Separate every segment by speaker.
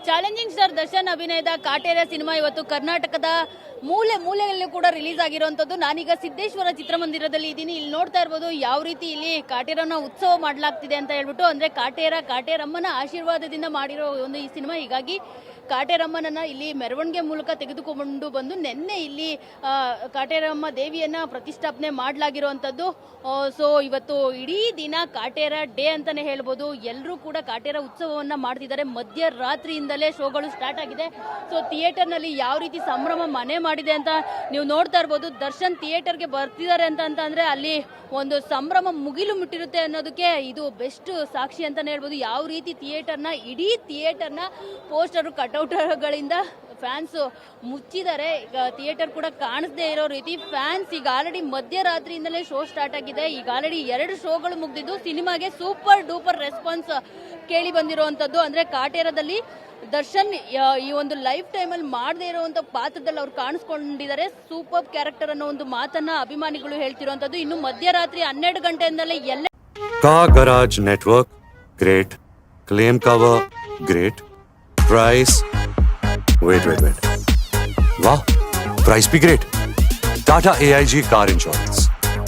Speaker 1: Challenging star Darshan ಅಭಿನಯದ Kaatera cinema ಇವತ್ತು ಕರ್ನಾಟಕದ ಮೂಲೆಯಲ್ಲೂ ಕೂಡ ರಿಲೀಸ್ ಆಗಿರುವಂತದ್ದು. ನಾನೀಗ ಸಿದ್ದೇಶ್ವರ ಚಿತ್ರಮಂದಿರದಲ್ಲಿ ಇದ್ದೀನಿ. ಇಲ್ಲಿ ನೋಡ್ತಾ ಇರ್ಬೋದು ಯಾವ ರೀತಿ ಇಲ್ಲಿ ಕಾಟೇರನ ಉತ್ಸವ ಮಾಡಲಾಗ್ತಿದೆ ಅಂತ ಹೇಳ್ಬಿಟ್ಟು. ಅಂದ್ರೆ ಕಾಟೇರಮ್ಮನ ಆಶೀರ್ವಾದದಿಂದ ಮಾಡಿರೋ ಒಂದು ಈ ಸಿನಿಮಾ. ಹೀಗಾಗಿ ಕಾಟೇರಮ್ಮನನ್ನ ಇಲ್ಲಿ ಮೆರವಣಿಗೆ ಮೂಲಕ ತೆಗೆದುಕೊಂಡು ಬಂದು ನಿನ್ನೆ ಇಲ್ಲಿ ಕಾಟೇರಮ್ಮ ದೇವಿಯನ್ನ ಪ್ರತಿಷ್ಠಾಪನೆ ಮಾಡಲಾಗಿರುವಂತದ್ದು. ಸೊ ಇವತ್ತು ಇಡೀ ದಿನ ಕಾಟೇರ ಡೇ ಅಂತಾನೆ ಹೇಳ್ಬೋದು. ಎಲ್ಲರೂ ಕೂಡ ಕಾಟೇರ ಉತ್ಸವವನ್ನ ಮಾಡ್ತಿದ್ದಾರೆ. ಮಧ್ಯರಾತ್ರಿಯಿಂದಲೇ ಶೋಗಳು ಸ್ಟಾರ್ಟ್ ಆಗಿದೆ. ಸೊ ಥಿಯೇಟರ್ ನಲ್ಲಿ ಯಾವ ರೀತಿ ಸಂಭ್ರಮ ಮನೆ ಮಾಡಿದೆ ಅಂತ ನೀವು ನೋಡ್ತಾ ಇರ್ಬೋದು. ದರ್ಶನ್ ಥಿಯೇಟರ್ಗೆ ಬರ್ತಿದ್ದಾರೆ ಅಂದ್ರೆ ಅಲ್ಲಿ ಒಂದು ಸಂಭ್ರಮ ಮುಗಿಲು ಮುಟ್ಟಿರುತ್ತೆ ಅನ್ನೋದಕ್ಕೆ ಇದು ಬೆಸ್ಟ್ ಸಾಕ್ಷಿ ಅಂತಾನೆ ಹೇಳ್ಬೋದು. ಯಾವ ರೀತಿ ಇಡೀ ಥಿಯೇಟರ್ನ ಪೋಸ್ಟರ್ ಕಟ್ಔಟ್ಗಳಿಂದ ಫ್ಯಾನ್ಸ್ ಮುಚ್ಚಿದ್ದಾರೆ. ಈಗ ಥಿಯೇಟರ್ ಕೂಡ ಕಾಣಿಸದೇ ಇರೋ ರೀತಿ ಫ್ಯಾನ್ಸ್ ಈಗ ಆಲ್ರೆಡಿ ಮಧ್ಯರಾತ್ರಿಯಿಂದಲೇ ಶೋ ಸ್ಟಾರ್ಟ್ ಆಗಿದೆ. ಈಗ ಆಲ್ರೆಡಿ 2 ಶೋಗಳು ಮುಗಿದಿದ್ದು ಸಿನಿಮಾಗೆ ಸೂಪರ್ ಡೂಪರ್ ರೆಸ್ಪಾನ್ಸ್ ಕೇಳಿ ಬಂದಿರುವಂತದ್ದು. ಅಂದ್ರೆ ಕಾಟೇರದಲ್ಲಿ ದರ್ಶನ್ ಈ ಒಂದು ಲೈಫ್ ಟೈಮ್ ಅಲ್ಲಿ ಮಾಡದೇ ಇರುವಂತ ಪಾತ್ರದಲ್ಲಿ ಅವ್ರು ಕಾಣಿಸ್ಕೊಂಡಿದ್ದಾರೆ. ಸೂಪರ್ ಕ್ಯಾರೆಕ್ಟರ್ ಅನ್ನೋ ಒಂದು ಮಾತನ್ನ ಅಭಿಮಾನಿಗಳು ಹೇಳ್ತಿರುವಂತದ್ದು. ಇನ್ನು ಮಧ್ಯರಾತ್ರಿ 12 ಗಂಟೆಯಿಂದಲೇ ಎಲ್ಲ
Speaker 2: garage network great, claim cover great, price wait wow, price be great. Tata AIG car insurance,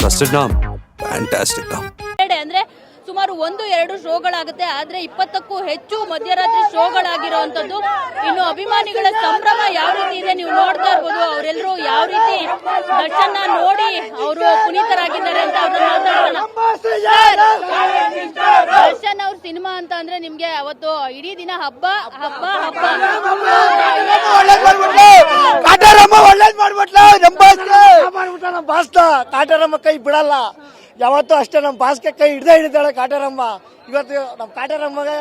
Speaker 2: trusted name, fantastic name.
Speaker 1: ಅಂದ್ರೆ ಸುಮಾರು 1-2 ಶೋಗಳಾಗುತ್ತೆ. ಆದ್ರೆ 20ಕ್ಕೂ ಹೆಚ್ಚು ಮಧ್ಯರಾತ್ರಿ ಶೋಗಳಾಗಿರುವಂತದ್ದು. ಇನ್ನು ಅಭಿಮಾನಿಗಳ ಸಂಭ್ರಮ ಯಾವ ರೀತಿ ಇದೆ ನೀವು ನೋಡ್ತಾ ಇರ್ಬೋದು. ಅವರೆಲ್ಲರೂ ಯಾವ ರೀತಿ ದರ್ಶನ ನೋಡಿ ಅವರು ಪುನೀತರಾಗಿದ್ದಾರೆ ಅಂತ ಅವ್ರನ್ನ ಮಾತಾಡೋಣ. ದರ್ಶನ್ ಅವ್ರ ಸಿನಿಮಾ ಅಂತ ಅಂದ್ರೆ ನಿಮ್ಗೆ ಅವತ್ತು ಇಡೀ ದಿನ ಹಬ್ಬ.
Speaker 3: ಕಾಟೇರಮ್ಮ ಕೈ ಬಿಡಲ್ಲ ಯಾವತ್ತೂ ಅಷ್ಟೇ. ನಮ್ಮ ಬಾಸ್ಗೆ ಕೈ ಹಿಡಿದಾಳೆ ಕಾಟೇರಮ್ಮ. ಇವತ್ತು ನಮ್ಮ ಕಾಟೇರಮ್ಮಗೆ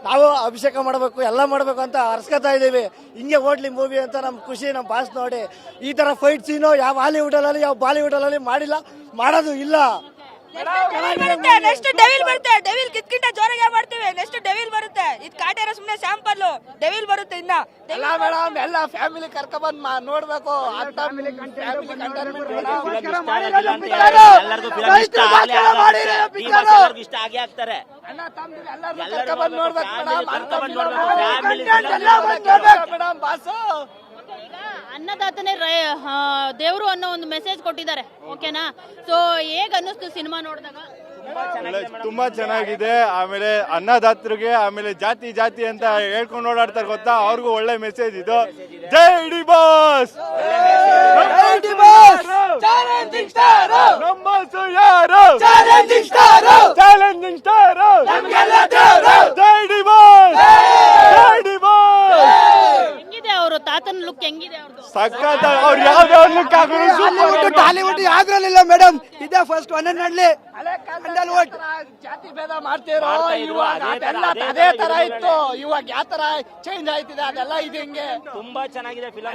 Speaker 3: ನಾವು ಅಭಿಷೇಕ ಮಾಡಬೇಕು, ಎಲ್ಲ ಮಾಡಬೇಕು ಅಂತ ಹರ್ಸ್ಕೊತಾ ಇದೀವಿ. ಹಿಂಗೆ ಓಡ್ಲಿ ಮೂವಿ ಅಂತ ನಮ್ ಖುಷಿ. ನಮ್ಮ ಬಾಸ್ ನೋಡಿ ಈ ತರ ಫೈಟ್ ಸೀನು ಯಾವ ಹಾಲಿವುಡ್ ಅಲ್ಲಿ ಯಾವ ಬಾಲಿವುಡ್ ಅಲ್ಲಿ ಮಾಡಿಲ್ಲ, ಮಾಡೋದು ಇಲ್ಲ.
Speaker 4: ನೆಕ್ಸ್ಟ್ ಡೆವಿಲ್ ಬರುತ್ತೆ. ಡೆವಿಲ್ ಕಿತ್ಕಿಂತ ಜೋರಾಗಿ ಮಾಡ್ತೀವಿ. ನೆಕ್ಸ್ಟ್ ಡೆವಿಲ್ ಬರುತ್ತೆ. ಇದು ಕಾಟೇರ ಸುಮ್ಮನೆ ಸ್ಯಾಂಪಲ್. ಡೆವಿಲ್ ಬರುತ್ತೆ ಇನ್ನ.
Speaker 3: ಎಲ್ಲ ಮೇಡಮ್ ಎಲ್ಲ ಫ್ಯಾಮಿಲಿ ಕರ್ಕೊಂಡ್ ನೋಡ್ಬೇಕು.
Speaker 5: ಇಷ್ಟ ಆಗೇ ಆಗ್ತಾರೆ.
Speaker 3: ಮೇಡಮ್ ಬಾಸು
Speaker 1: ಅನ್ನದಾತನೇ ದೇವರು ಅನ್ನೋ ಒಂದು ಮೆಸೇಜ್ ಕೊಟ್ಟಿದ್ದಾರೆ. ಓಕೆನಾ? ಸೊ ಹೇಗ್ ಅನ್ನಿಸ್ತು ಸಿನಿಮಾ ನೋಡಿದಾಗ?
Speaker 6: ತುಂಬಾ ಚೆನ್ನಾಗಿದೆ. ಆಮೇಲೆ ಅನ್ನದಾತರಿಗೆ ಆಮೇಲೆ ಜಾತಿ ಅಂತ ಹೇಳ್ಕೊಂಡು ಓಡಾಡ್ತಾರೆ ಗೊತ್ತಾ, ಅವ್ರಿಗೂ ಒಳ್ಳೆ ಮೆಸೇಜ್ ಇದು. ಜೈ ಡಿ ಬಾಸ್, ಚಾಲೆಂಜಿಂಗ್ ಸ್ಟಾರ್, ಜೈ ಡಿ ಬಾಸ್, ಜೈ ಡಿ ಬಾಸ್.
Speaker 1: ಹೆಂಗಿದೆ ಅವರು ತಾತನ ಲುಕ್ ಹೆಂಗಿದೆ ಅವ್ರದ್ದು?
Speaker 6: ಸಖತ್. ಅವ್ರು ಯಾವ್ದಾವ ಲುಕ್ ಹಾಕೋದು
Speaker 3: ಟಾಲಿವುಡ್ ಯಾವ್ದ್ರಲ್ಲಿಲ್ಲ ಮೇಡಮ್. ಇದೇ ಫಸ್ಟ್ ಒಂದೊಂದ್ರಲ್ಲಿ ಜಾತಿ ಭೇದ ಮಾಡ್ತಿರೋ. ಇವಾಗ ಅದೇ ತರ ಇತ್ತು, ಇವಾಗ ಯಾವ ತರ ಚೇಂಜ್ ಆಯ್ತಿದೆ ಅದೆಲ್ಲ ಇದೆ. ಹಿಂಗೆ
Speaker 5: ತುಂಬಾ ಚೆನ್ನಾಗಿದೆ ಫಿಲಂ.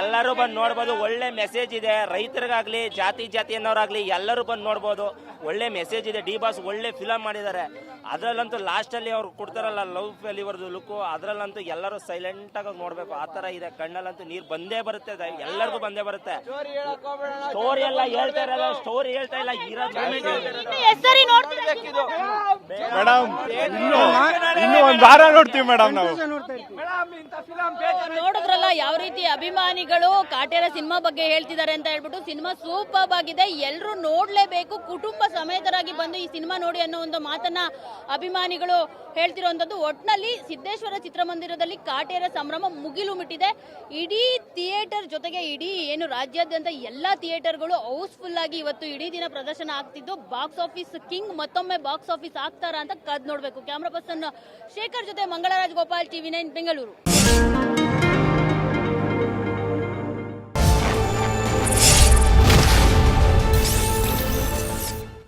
Speaker 5: ಎಲ್ಲರೂ ಬಂದು ನೋಡ್ಬೋದು. ಒಳ್ಳೆ ಮೆಸೇಜ್ ಇದೆ. ರೈತರಿಗಾಗ್ಲಿ ಜಾತಿ ಅನ್ನೋರಾಗ್ಲಿ ಎಲ್ಲರೂ ಬಂದು ನೋಡ್ಬೋದು. ಒಳ್ಳೆ ಮೆಸೇಜ್ ಇದೆ. ಡಿ ಬಾಸ್ ಒಳ್ಳೆ ಫಿಲಂ ಮಾಡಿದ್ದಾರೆ. ಅದ್ರಲ್ಲಂತೂ ಲಾಸ್ಟ್ ಅಲ್ಲಿ ಅವ್ರು ಕೊಡ್ತಾರಲ್ಲ ಲವ್ ಫೇಲಿವರ್ದು ಲುಕ್, ಅದ್ರಲ್ಲಂತೂ ಎಲ್ಲರೂ ಸೈಲೆಂಟ್ ಆಗಿ ನೋಡ್ಬೇಕು. ಆ ತರ ಇದೆ. ಕಣ್ಣಲ್ಲಂತೂ ನೀರ್ ಬಂದೇ ಬರುತ್ತೆ. ಎಲ್ಲರಿಗೂ ಬಂದೇ ಬರುತ್ತೆ. ಸ್ಟೋರಿ ಎಲ್ಲ ಹೇಳ್ತಾ ಇರಲ್ಲ, ಸ್ಟೋರಿ ಹೇಳ್ತಾ ಇಲ್ಲ.
Speaker 6: ಮೇಡಮ್ ಇನ್ನು ಒಂದ್ ವಾರ ನೋಡ್ತೀವಿ ಮೇಡಮ್ ನಾವು.
Speaker 1: ನೋಡಿದ್ರಲ್ಲ ಯಾವ ರೀತಿ ಅಭಿಮಾನಿಗಳು ಕಾಟೇರ ಸಿನಿಮಾ ಬಗ್ಗೆ ಹೇಳ್ತಿದ್ದಾರೆ ಅಂತ ಹೇಳ್ಬಿಟ್ಟು. ಸಿನಿಮಾ ಸೂಪರ್ ಆಗಿದೆ, ಎಲ್ಲರೂ ನೋಡ್ಲೇಬೇಕು, ಕುಟುಂಬ ಸಮೇತರಾಗಿ ಬಂದು ಈ ಸಿನಿಮಾ ನೋಡಿ ಅನ್ನೋ ಒಂದು ಮಾತನ್ನ ಅಭಿಮಾನಿಗಳು ಹೇಳ್ತಿರುವಂತದ್ದು. ಒಟ್ನಲ್ಲಿ ಸಿದ್ದೇಶ್ವರ ಚಿತ್ರಮಂದಿರದಲ್ಲಿ ಕಾಟೇರ ಸಂಭ್ರಮ ಮುಗಿಲು ಮುಟ್ಟಿದೆ. ಇಡೀ ಥಿಯೇಟರ್ ಜೊತೆಗೆ ಇಡೀ ಏನು ರಾಜ್ಯಾದ್ಯಂತ ಎಲ್ಲಾ ಥಿಯೇಟರ್ಗಳು ಹೌಸ್ಫುಲ್ ಆಗಿ ಇವತ್ತು ಇಡೀ ದಿನ ಪ್ರದರ್ಶನ ಆಗ್ತಿದ್ದು. ಬಾಕ್ಸ್ ಆಫೀಸ್ ಕಿಂಗ್ ಮತ್ತೊಮ್ಮೆ ಬಾಕ್ಸ್ ಆಫೀಸ್ ಆಗ್ತಾರಾ ಅಂತ ಕಾದ್ ನೋಡ್ಬೇಕು. ಕ್ಯಾಮರಾ ಪರ್ಸನ್ ಶೇಖರ್ ಜೊತೆ ಮಂಗಳರಾಜ್ ಗೋಪಾಲ್, TV9 ಬೆಂಗಳೂರು.